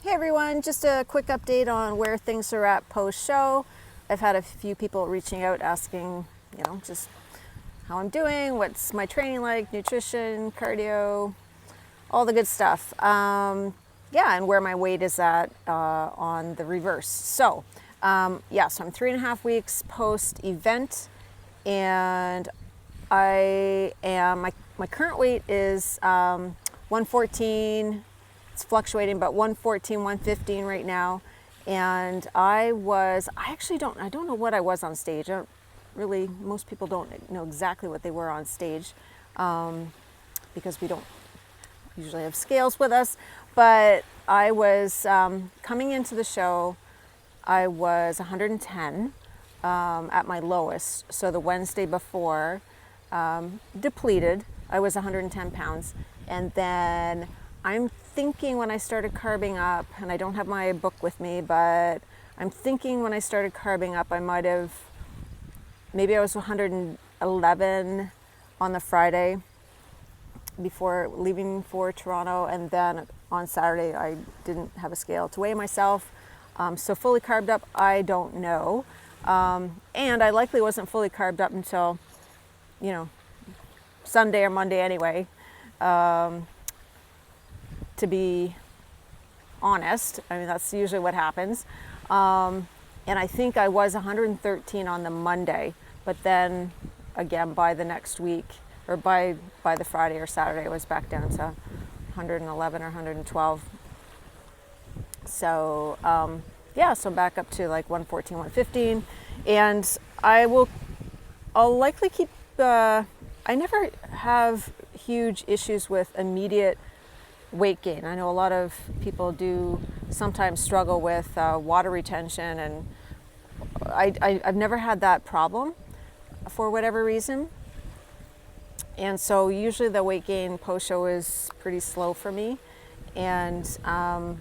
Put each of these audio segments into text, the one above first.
Hey everyone, just a quick update on where things are at post-show. I've had a few people reaching out asking, just how I'm doing, what's my training like, nutrition, cardio, all the good stuff. And where my weight is at on the reverse. So I'm 3.5 weeks post-event, and my current weight is 114. It's fluctuating, but 114, 115 right now. And I don't know what I was on stage. Most people don't know exactly what they were on stage because we don't usually have scales with us. But I was, coming into the show, I was 110 at my lowest. So the Wednesday before, depleted, I was 110 pounds. And then I'm thinking when I started carbing up, and I don't have my book with me, but I'm thinking when I started carbing up, maybe I was 111 on the Friday before leaving for Toronto, and then on Saturday I didn't have a scale to weigh myself. So fully carbed up, I don't know. And I likely wasn't fully carbed up until, Sunday or Monday anyway. To be honest, I mean, that's usually what happens. And I think I was 113 on the Monday, but then again by the next week, or by the Friday or Saturday, I was back down to 111 or 112. So so I'm back up to like 114, 115, and I'll likely keep. I never have huge issues with immediate weight gain. I know a lot of people do sometimes struggle with water retention, and I've never had that problem for whatever reason. And so usually the weight gain post-show is pretty slow for me. And I'm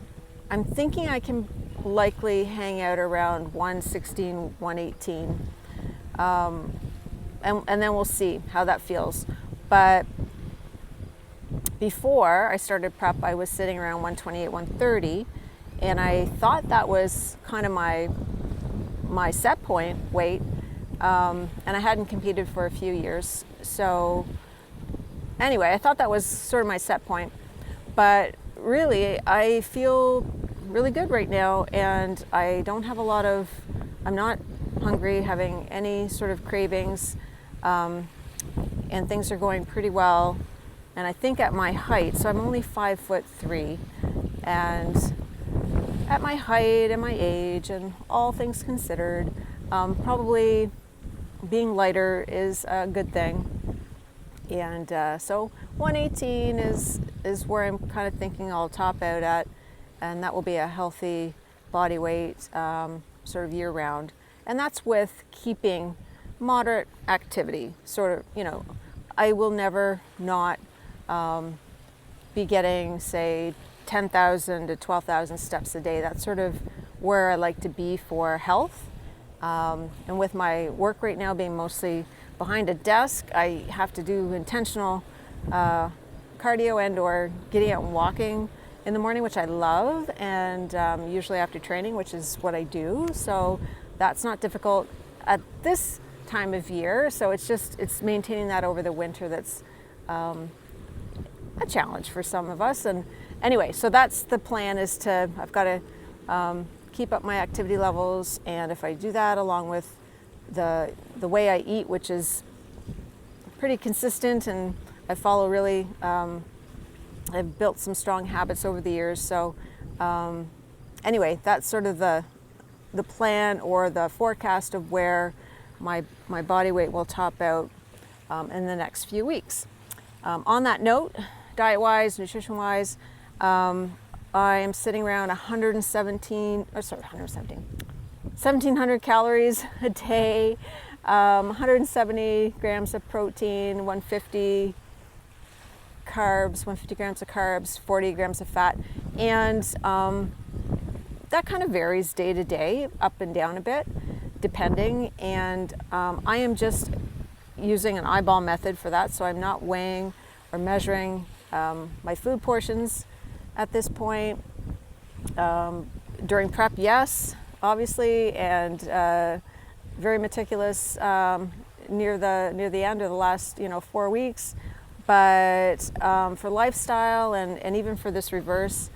thinking I can likely hang out around 116, 118. And then we'll see how that feels. But before I started prep, I was sitting around 128, 130, and I thought that was kind of my set point weight, and I hadn't competed for a few years. So anyway, I thought that was sort of my set point, but really I feel really good right now, and I don't have I'm not hungry, having any sort of cravings, and things are going pretty well. And I think at my height, so I'm only 5'3", and at my height and my age and all things considered, probably being lighter is a good thing. And so 118 is where I'm kind of thinking I'll top out at, and that will be a healthy body weight sort of year round. And that's with keeping moderate activity, sort of, I will never not be getting, say, 10,000 to 12,000 steps a day. That's sort of where I like to be for health. And with my work right now being mostly behind a desk, I have to do intentional cardio and or getting out and walking in the morning, which I love, and usually after training, which is what I do. So that's not difficult at this time of year. So it's maintaining that over the winter that's a challenge for some of us. And anyway, so that's the plan, I've got to keep up my activity levels, and if I do that along with the way I eat, which is pretty consistent, and I follow really, I've built some strong habits over the years. So anyway, that's sort of the plan or the forecast of where my body weight will top out in the next few weeks. On that note, diet-wise, nutrition-wise, I am sitting around 1,700 calories a day, 170 grams of protein, 150 grams of carbs, 40 grams of fat. And that kind of varies day to day, up and down a bit, depending. And I am just using an eyeball method for that, so I'm not weighing or measuring my food portions at this point. During prep, yes, obviously, and very meticulous near the end of the last 4 weeks. But for lifestyle and even for this reverse,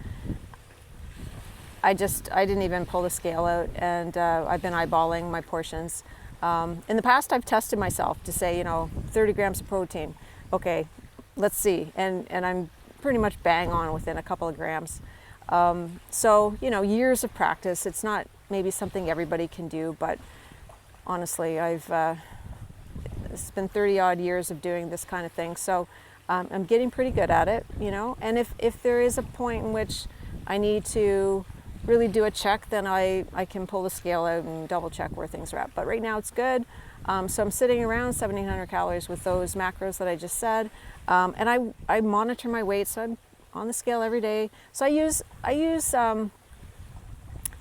I didn't even pull the scale out, and I've been eyeballing my portions. In the past, I've tested myself to say 30 grams of protein. Okay, let's see, and I'm pretty much bang on within a couple of grams. So years of practice. It's not maybe something everybody can do, but honestly, it's been 30 odd years of doing this kind of thing, so I'm getting pretty good at it, and if there is a point in which I need to really do a check, then I can pull the scale out and double check where things are at. But right now it's good. So I'm sitting around 1,700 calories with those macros that I just said, and I monitor my weight, so I'm on the scale every day. So I use a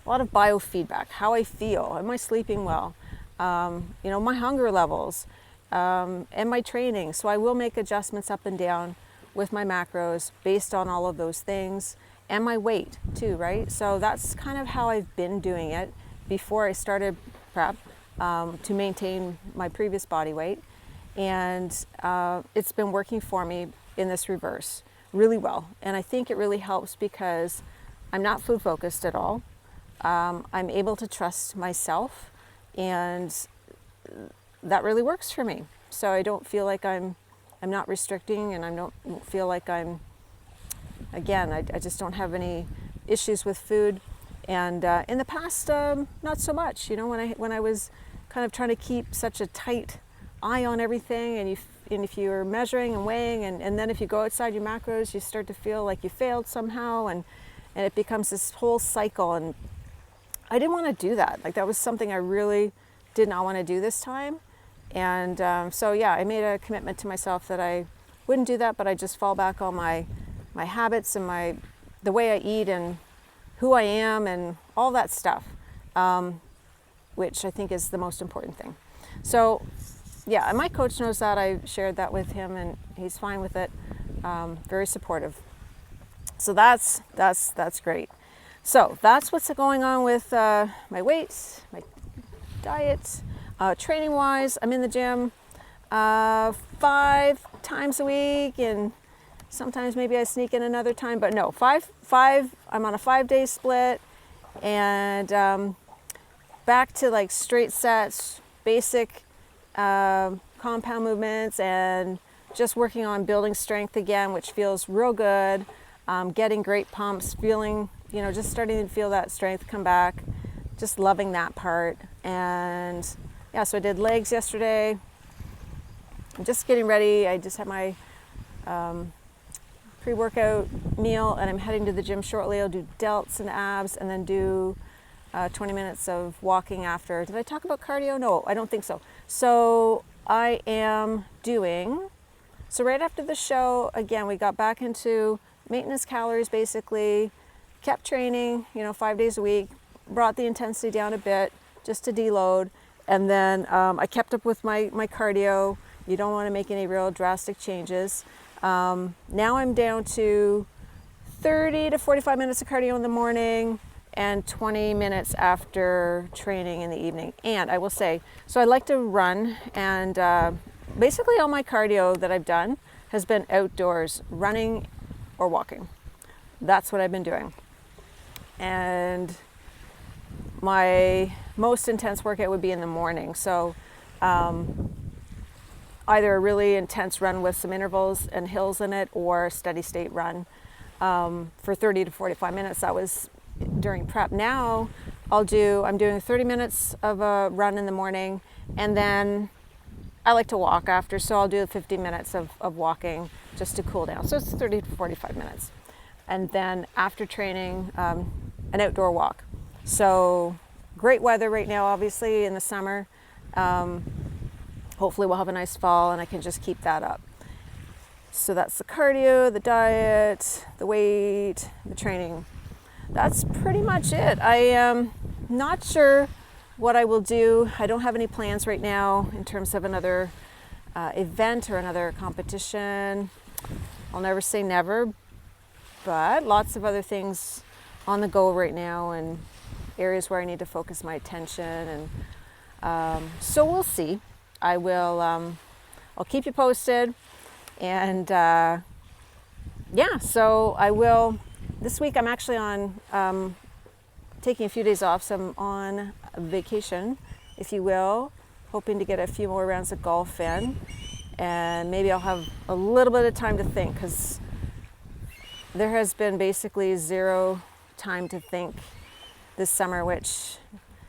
lot of biofeedback, how I feel, am I sleeping well, my hunger levels, and my training. So I will make adjustments up and down with my macros based on all of those things, and my weight too, right? So that's kind of how I've been doing it before I started prep, to maintain my previous body weight. And it's been working for me in this reverse really well. And I think it really helps because I'm not food focused at all. I'm able to trust myself, and that really works for me. So I don't feel like I'm not restricting, and I don't feel like I just don't have any issues with food. And in the past, not so much. When I was kind of trying to keep such a tight eye on everything, and if you're measuring and weighing, and then if you go outside your macros, you start to feel like you failed somehow, and it becomes this whole cycle. And I didn't want to do that. Like, that was something I really did not want to do this time. And so yeah, I made a commitment to myself that I wouldn't do that, but I just fall back on my habits and the way I eat and who I am and all that stuff, which I think is the most important thing. So yeah, and my coach knows that. I shared that with him, and he's fine with it. Very supportive. So that's great. So that's what's going on with my weight, my diet. Training wise, I'm in the gym 5 times a week, and sometimes maybe I sneak in another time, but no, five. I'm on a 5-day split, and back to like straight sets, basic compound movements, and just working on building strength again, which feels real good. Getting great pumps, feeling, just starting to feel that strength come back, just loving that part. And yeah, so I did legs yesterday. I'm just getting ready. I just had my pre-workout meal, and I'm heading to the gym shortly. I'll do delts and abs, and then do 20 minutes of walking after. Did I talk about cardio? No, I don't think so. So I am doing, so right after the show, again, we got back into maintenance calories basically, kept training, 5 days a week, brought the intensity down a bit just to deload. And then I kept up with my cardio. You don't want to make any real drastic changes. Now I'm down to 30 to 45 minutes of cardio in the morning and 20 minutes after training in the evening. And I will say, so I like to run, and basically all my cardio that I've done has been outdoors, running or walking. That's what I've been doing. And my most intense workout would be in the morning. So either a really intense run with some intervals and hills in it, or a steady state run for 30 to 45 minutes. That was during prep. Now I'm doing 30 minutes of a run in the morning, and then I like to walk after, so I'll do 50 minutes of walking just to cool down. So it's 30 to 45 minutes. And then after training, an outdoor walk. So great weather right now, obviously, in the summer. Hopefully we'll have a nice fall, and I can just keep that up. So that's the cardio, the diet, the weight, the training. That's pretty much it. I am not sure what I will do. I don't have any plans right now in terms of another event or another competition. I'll never say never, but lots of other things on the go right now and areas where I need to focus my attention. And so we'll see. I will, I'll keep you posted. And yeah, so I will, this week I'm actually on, taking a few days off, so I'm on vacation, if you will, hoping to get a few more rounds of golf in. And maybe I'll have a little bit of time to think, because there has been basically zero time to think this summer, which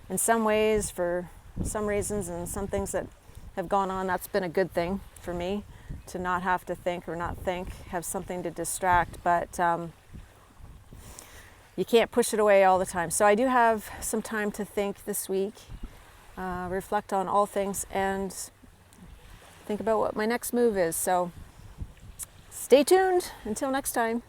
in some ways, for some reasons and some things that have gone on, that's been a good thing for me, to not have to think or not think, have something to distract. But you can't push it away all the time. So I do have some time to think this week, reflect on all things, and think about what my next move is. So stay tuned until next time.